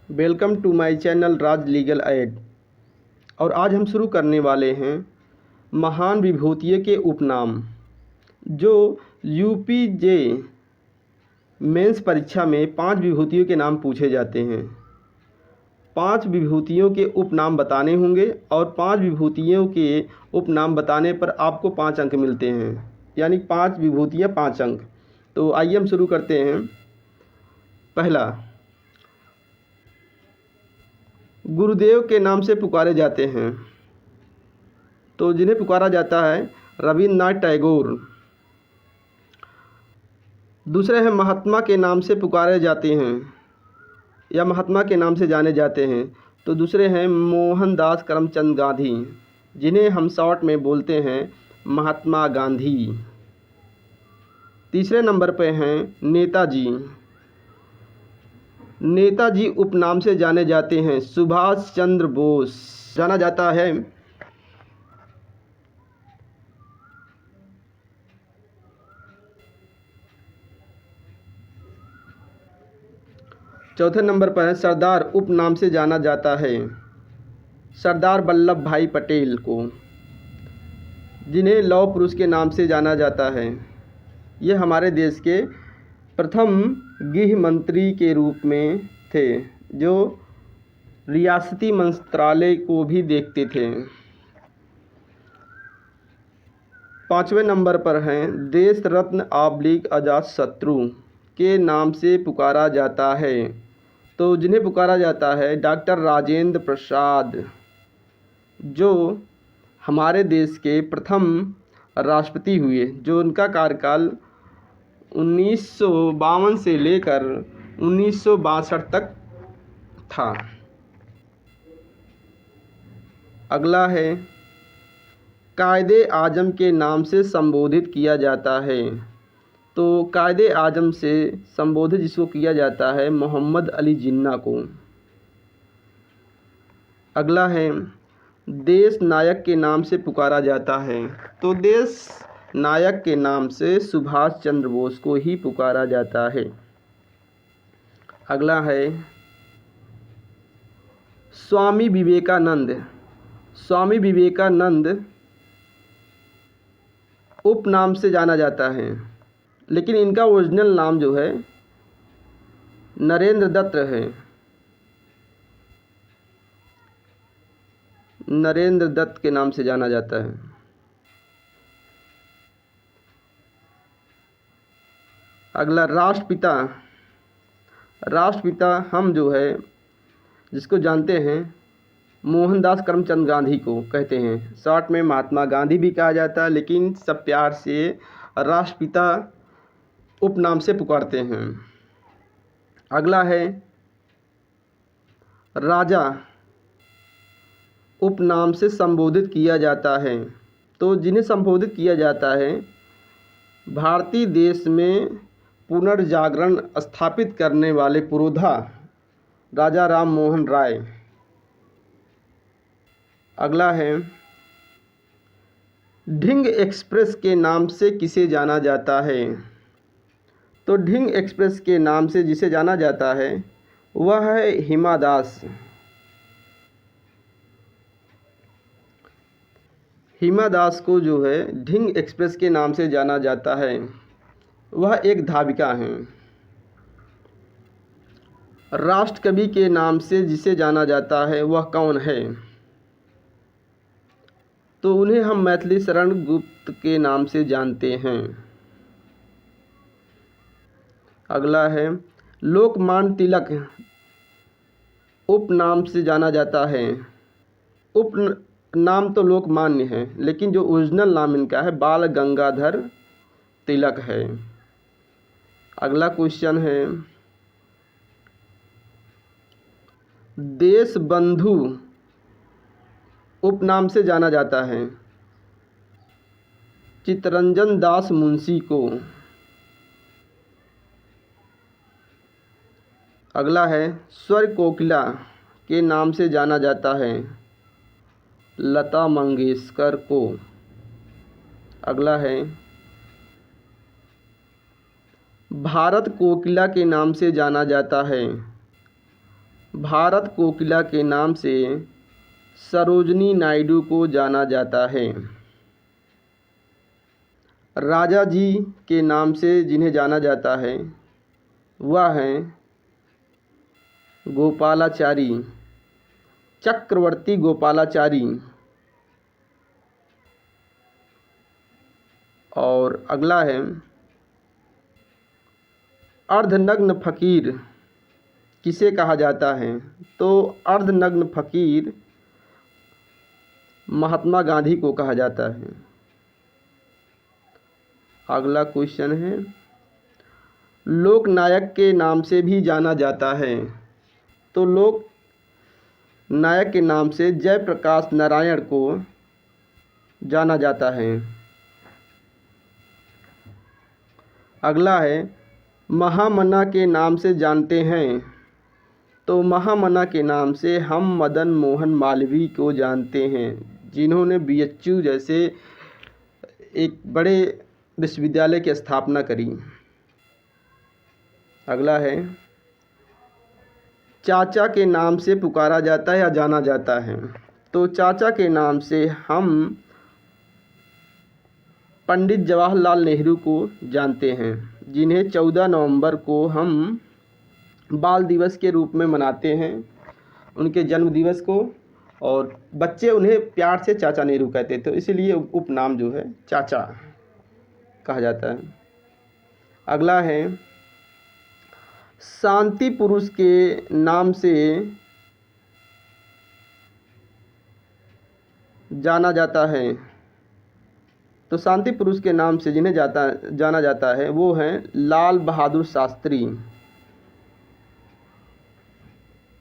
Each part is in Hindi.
Welcome to my channel Raj legal aid. और आज हम शुरू करने वाले हैं महान विभूतियों के उपनाम, जो यूपीजे मेंस परीक्षा में 5 विभूतियों के नाम पूछे जाते हैं। 5 विभूतियों के उपनाम बताने होंगे और 5 विभूतियों के उपनाम बताने पर आपको 5 अंक मिलते हैं, यानी 5 विभूतियाँ 5 अंक। तो आइए हम शुरू करते हैं। पहला, गुरुदेव के नाम से पुकारे जाते हैं, तो जिन्हें पुकारा जाता है रविन्द्रनाथ टैगोर। दूसरे हैं महात्मा के नाम से पुकारे जाते हैं या महात्मा के नाम से जाने जाते हैं, तो दूसरे हैं मोहनदास करमचंद गांधी, जिन्हें हम शॉर्ट में बोलते हैं महात्मा गांधी। तीसरे नंबर पे हैं नेताजी। नेताजी उपनाम से जाने जाते हैं सुभाष चंद्र बोस, जाना जाता है। चौथे नंबर पर है सरदार उपनाम से जाना जाता है सरदार वल्लभ भाई पटेल को, जिन्हें लौह पुरुष के नाम से जाना जाता है। ये हमारे देश के प्रथम गृह मंत्री के रूप में थे, जो रियासती मंत्रालय को भी देखते थे। पाँचवें नंबर पर हैं देश रत्न अजात शत्रु के नाम से पुकारा जाता है, तो जिन्हें पुकारा जाता है डॉक्टर राजेंद्र प्रसाद, जो हमारे देश के प्रथम राष्ट्रपति हुए, जो उनका कार्यकाल 1952 से लेकर 1962 तक था। अगला है कायदे आजम के नाम से संबोधित किया जाता है, तो कायदे आजम से संबोधित जिसको किया जाता है मोहम्मद अली जिन्ना को। अगला है देश नायक के नाम से पुकारा जाता है, तो देश नायक के नाम से सुभाष चंद्र बोस को ही पुकारा जाता है। अगला है स्वामी विवेकानंद। स्वामी विवेकानंद उपनाम से जाना जाता है, लेकिन इनका ओरिजिनल नाम जो है नरेंद्र दत्त है। नरेंद्र दत्त के नाम से जाना जाता है। अगला राष्ट्रपिता। राष्ट्रपिता हम जो है जिसको जानते हैं मोहनदास करमचंद गांधी को कहते हैं, शॉर्ट में महात्मा गांधी भी कहा जाता है, लेकिन सब प्यार से राष्ट्रपिता उपनाम से पुकारते हैं। अगला है राजा उपनाम से संबोधित किया जाता है, तो जिन्हें संबोधित किया जाता है भारतीय देश में पुनर्जागरण स्थापित करने वाले पुरोधा राजा राम मोहन राय। अगला है ढिंग एक्सप्रेस के नाम से किसे जाना जाता है, तो ढिंग एक्सप्रेस के नाम से जिसे जाना जाता है वह है हिमा दास। हिमा दास को जो है ढिंग एक्सप्रेस के नाम से जाना जाता है, वह एक धाविका हैं। राष्ट्रकवि के नाम से जिसे जाना जाता है वह कौन है, तो उन्हें हम मैथिली शरण गुप्त के नाम से जानते हैं। अगला है लोकमान्य तिलक उपनाम से जाना जाता है। उपनाम तो लोकमान्य है, लेकिन जो ओरिजिनल नाम इनका है बाल गंगाधर तिलक है। अगला क्वेश्चन है देश बंधु उपनाम से जाना जाता है चित्तरंजन दास मुंशी को। अगला है स्वर कोकिला के नाम से जाना जाता है लता मंगेशकर को। अगला है भारत कोकिला के नाम से जाना जाता है भारत कोकिला के नाम से सरोजिनी नायडू को जाना जाता है। राजा जी के नाम से जिन्हें जाना जाता है वह हैं गोपालाचारी, चक्रवर्ती गोपालाचारी। और अगला है अर्धनग्न फ़कीर किसे कहा जाता है? तो अर्धनग्न फ़कीर महात्मा गांधी को कहा जाता है। अगला क्वेश्चन है लोकनायक के नाम से भी जाना जाता है। तो लोक नायक के नाम से जयप्रकाश नारायण को जाना जाता है। अगला है महामना के नाम से जानते हैं। तो महामना के नाम से हम मदन मोहन मालवीय को जानते हैं, जिन्होंने बीएचयू जैसे एक बड़े विश्वविद्यालय की स्थापना करी। अगला है चाचा के नाम से पुकारा जाता है या जाना जाता है। तो चाचा के नाम से हम पंडित जवाहरलाल नेहरू को जानते हैं, जिन्हें 14 नवंबर को हम बाल दिवस के रूप में मनाते हैं, उनके जन्म दिवस को। और बच्चे उन्हें प्यार से चाचा नेहरू कहते थे, इसीलिए उपनाम जो है चाचा कहा जाता है। अगला है शांति पुरुष के नाम से जाना जाता है। तो शांति पुरुष के नाम से जिन्हें जाना जाता है वो हैं लाल बहादुर शास्त्री।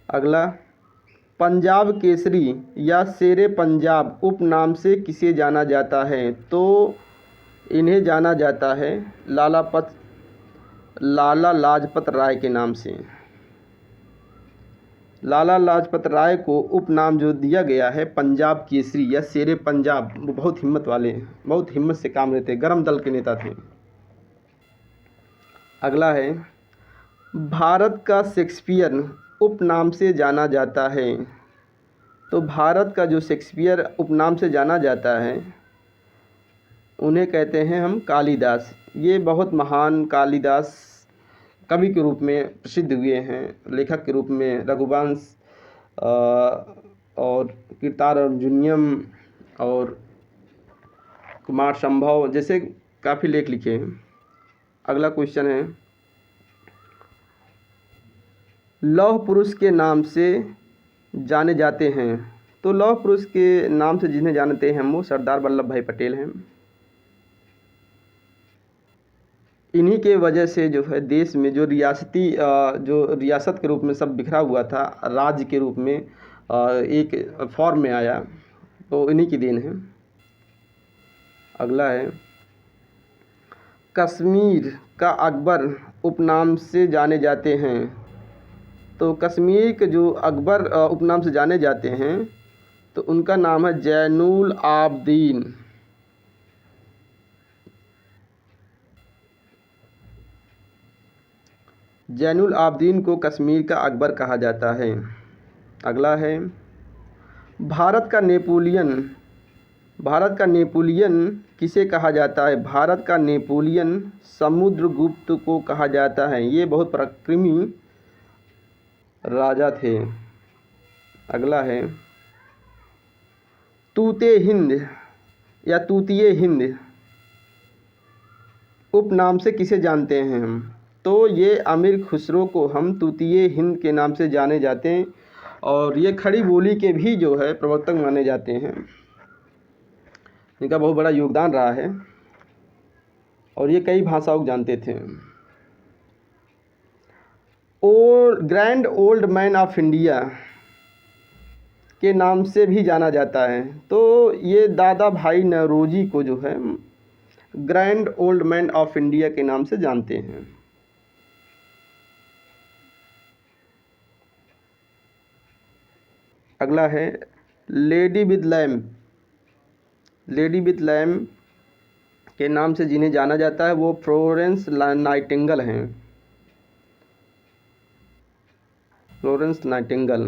अगला पंजाब केसरी या शेरे पंजाब उपनाम से किसे जाना जाता है? तो इन्हें जाना जाता है लाला लाजपत राय के नाम से। लाला लाजपत राय को उपनाम जो दिया गया है पंजाब केसरी या शेरे पंजाब, वो बहुत हिम्मत वाले, बहुत हिम्मत से काम लेते, गरम दल के नेता थे। अगला है भारत का शेक्सपियर उपनाम से जाना जाता है। तो भारत का जो शेक्सपियर उपनाम से जाना जाता है उन्हें कहते हैं हम कालिदास। ये बहुत महान कालिदास कवि के रूप में प्रसिद्ध हुए हैं, लेखक के रूप में रघुवंश और कीर्तार अर्जुनियम और कुमार संभव जैसे काफ़ी लेख लिखे हैं। अगला क्वेश्चन है लौह पुरुष के नाम से जाने जाते हैं। तो लौह पुरुष के नाम से जिन्हें जानते हैं वो सरदार वल्लभ भाई पटेल हैं। इन्हीं के वजह से जो है देश में जो रियासत के रूप में सब बिखरा हुआ था, राज्य के रूप में एक फॉर्म में आया, तो इन्हीं की देन है। अगला है कश्मीर का अकबर उपनाम से जाने जाते हैं। तो कश्मीर के जो अकबर उपनाम से जाने जाते हैं तो उनका नाम है जैनुल आबदीन। जैनुल आबदीन को कश्मीर का अकबर कहा जाता है। अगला है भारत का नेपोलियन किसे कहा जाता है? भारत का नेपोलियन समुद्रगुप्त को कहा जाता है। ये बहुत पराक्रमी राजा थे। अगला है तूते हिंद या तूतिए हिंद उपनाम से किसे जानते हैं हम? तो ये अमीर खुसरो को हम तूतिए हिंद के नाम से जाने जाते हैं, और ये खड़ी बोली के भी जो है प्रवर्तक माने जाते हैं। इनका बहुत बड़ा योगदान रहा है और ये कई भाषाओं जानते थे। Grand old man of India के नाम से भी जाना जाता है। तो ये दादा भाई नौरोजी को जो है grand old man of India के नाम से जानते हैं। अगला है लेडी विद लैम्प के नाम से जिन्हें जाना जाता है वो फ्लोरेंस नाइटिंगेल हैं। Florence Nightingale.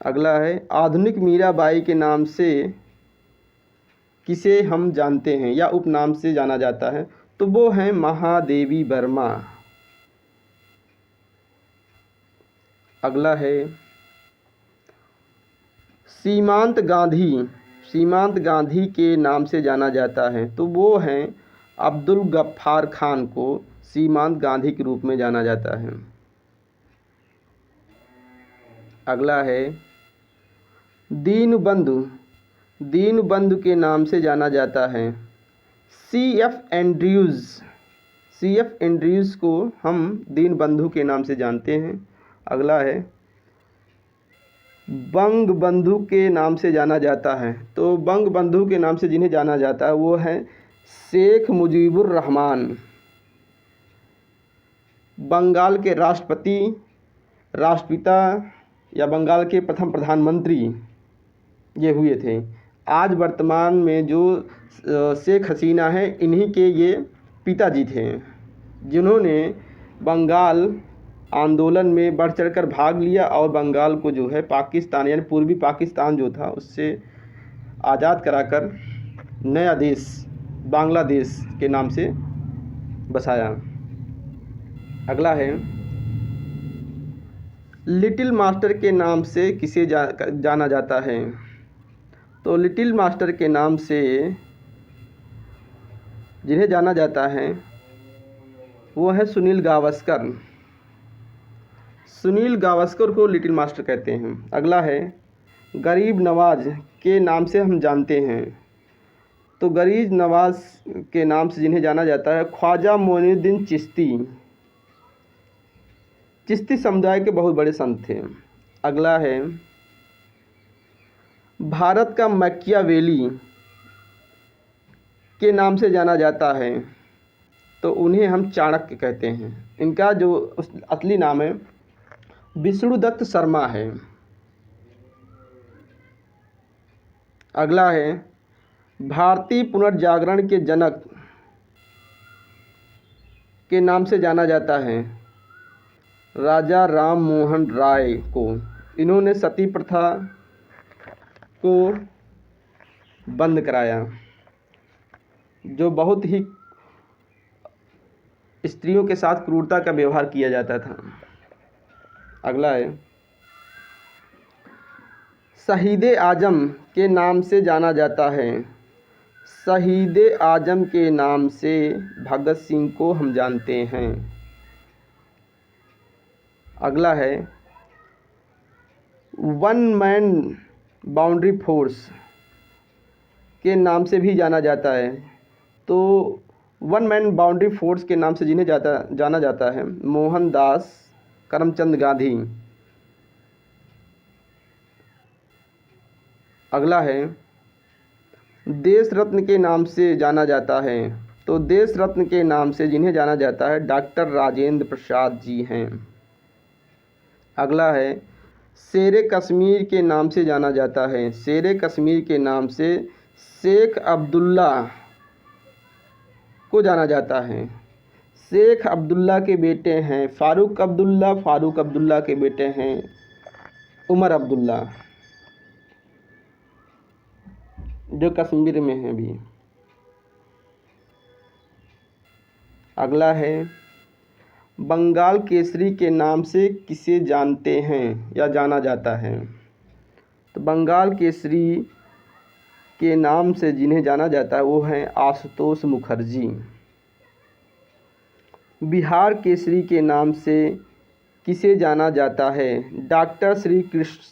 अगला है आधुनिक मीराबाई के नाम से किसे हम जानते हैं या उपनाम से जाना जाता है, तो वो हैं महादेवी वर्मा। अगला है सीमांत गांधी के नाम से जाना जाता है, तो वो हैं अब्दुल गफ्फार खान को सीमांत गांधी के रूप में जाना जाता है। अगला है दीनबंधु के नाम से जाना जाता है C.F. एंड्रयूज़ को हम दीनबंधु के नाम से जानते हैं। अगला है बंगबंधु के नाम से जाना जाता है, तो बंगबंधु के नाम से जिन्हें जाना जाता है वो है शेख मुजीबुर रहमान। बंगाल के राष्ट्रपिता या बंगाल के प्रथम प्रधानमंत्री ये हुए थे। आज वर्तमान में जो शेख हसीना है, इन्हीं के ये पिताजी थे, जिन्होंने बंगाल आंदोलन में बढ़ चढ़कर भाग लिया और बंगाल को जो है पाकिस्तान यानी पूर्वी पाकिस्तान जो था उससे आज़ाद कराकर नया देश बांग्लादेश के नाम से बसाया। अगला है लिटिल मास्टर के नाम से किसे जाना जाता है, तो लिटिल मास्टर के नाम से जिन्हें जाना जाता है वो है सुनील गावस्कर को लिटिल मास्टर कहते हैं। अगला है गरीब नवाज के नाम से हम जानते हैं, तो गरीब नवाज के नाम से जिन्हें जाना जाता है ख्वाजा मोइनुद्दीन चिश्ती समुदाय के बहुत बड़े संत थे। अगला है भारत का मैकियावेली के नाम से जाना जाता है, तो उन्हें हम चाणक्य कहते हैं। इनका जो असली नाम है विष्णुदत्त शर्मा है। अगला है भारतीय पुनर्जागरण के जनक के नाम से जाना जाता है राजा राम मोहन राय को। इन्होंने सती प्रथा को बंद कराया, जो बहुत ही स्त्रियों के साथ क्रूरता का व्यवहार किया जाता था। अगला है शहीद आजम के नाम से जाना जाता है, शहीद आजम के नाम से भगत सिंह को हम जानते हैं। अगला है वन मैन बाउंड्री फोर्स के नाम से भी जाना जाता है, तो वन मैन बाउंड्री फोर्स के नाम से जिन्हें जाना जाता है मोहनदास करमचंद गांधी। अगला है देश रत्न के नाम से जाना जाता है, तो देश रत्न के नाम से जिन्हें जाना जाता है डॉक्टर राजेंद्र प्रसाद जी हैं। अगला है शेरे कश्मीर के नाम से जाना जाता है, शेरे कश्मीर के नाम से शेख अब्दुल्ला को जाना जाता है। शेख अब्दुल्ला के बेटे हैं फारूक अब्दुल्ला के बेटे हैं उमर अब्दुल्ला, जो कश्मीर में हैं भी। अगला है बंगाल केसरी के नाम से किसे जानते हैं या जाना जाता है, तो बंगाल केसरी के नाम से जिन्हें जाना जाता है वो हैं आशुतोष मुखर्जी। बिहार केसरी के नाम से किसे जाना जाता है, डॉक्टर श्री कृष्ण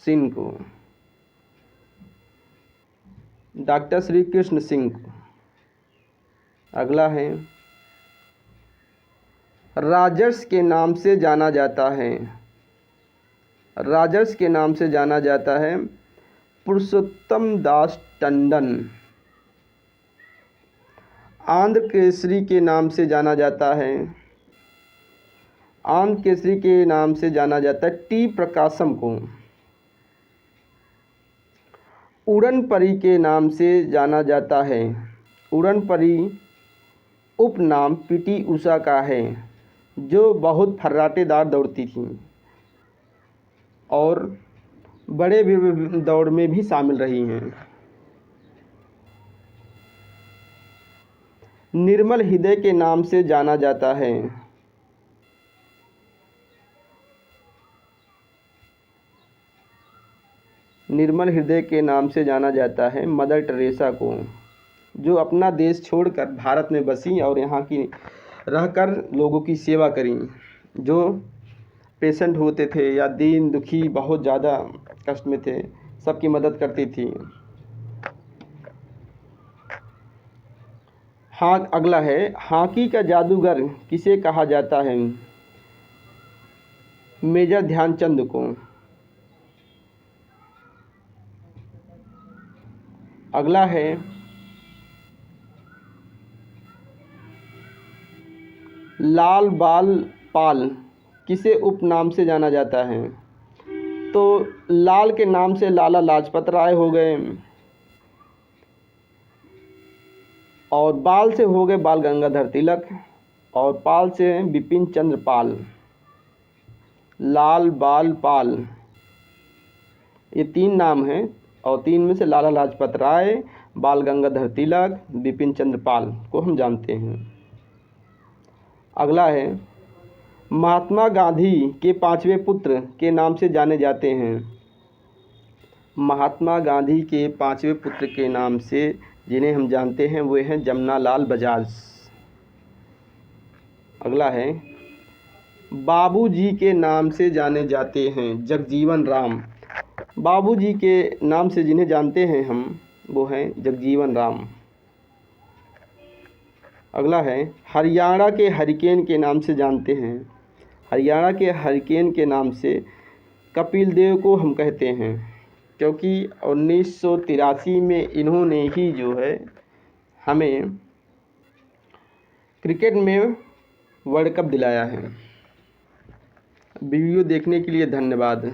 सिंह को। अगला है राजर्ष के नाम से जाना जाता है, राजर्ष के नाम से जाना जाता है पुरुषोत्तम दास टंडन। आंध्र केसरी के नाम से जाना जाता है टी प्रकाशम को। उड़न परी के नाम से जाना जाता है, उड़न परी उपनाम पीटी उषा का है, जो बहुत फर्राटेदार दौड़ती थीं और बड़े दौड़ में भी शामिल रही हैं। निर्मल हृदय के नाम से जाना जाता है। निर्मल हृदय के नाम से जाना जाता है मदर टेरेसा को, जो अपना देश छोड़कर भारत में बसी और यहाँ की रहकर लोगों की सेवा करी। जो पेशेंट होते थे या दीन दुखी बहुत ज़्यादा कष्ट में थे, सबकी मदद करती थी। हाँ, अगला है, हॉकी का जादूगर किसे कहा जाता है? मेजर ध्यानचंद को। अगला है, लाल बाल पाल किसे उपनाम से जाना जाता है? तो लाल के नाम से लाला लाजपत राय हो गए और बाल से हो गए बाल गंगाधर तिलक और पाल से बिपिन चंद्र पाल। लाल बाल पाल, ये 3 नाम हैं और 3 में से लाला लाजपत राय, बाल गंगाधर तिलक, बिपिन चंद्र पाल को हम जानते हैं। अगला है, महात्मा गांधी के 5वें पुत्र के नाम से जाने जाते हैं। महात्मा गांधी के 5वें पुत्र के नाम से जिन्हें हम जानते हैं वे हैं जमनालाल बजाज। अगला है, बाबूजी के नाम से जाने जाते हैं जगजीवन राम। बाबूजी के नाम से जिन्हें जानते हैं हम वो हैं जगजीवन राम। अगला है, हरियाणा के हरिकेन के नाम से जानते हैं। हरियाणा के हरिकेन के नाम से कपिल देव को हम कहते हैं, क्योंकि 1983 में इन्होंने ही जो है हमें क्रिकेट में वर्ल्ड कप दिलाया है। वीडियो देखने के लिए धन्यवाद।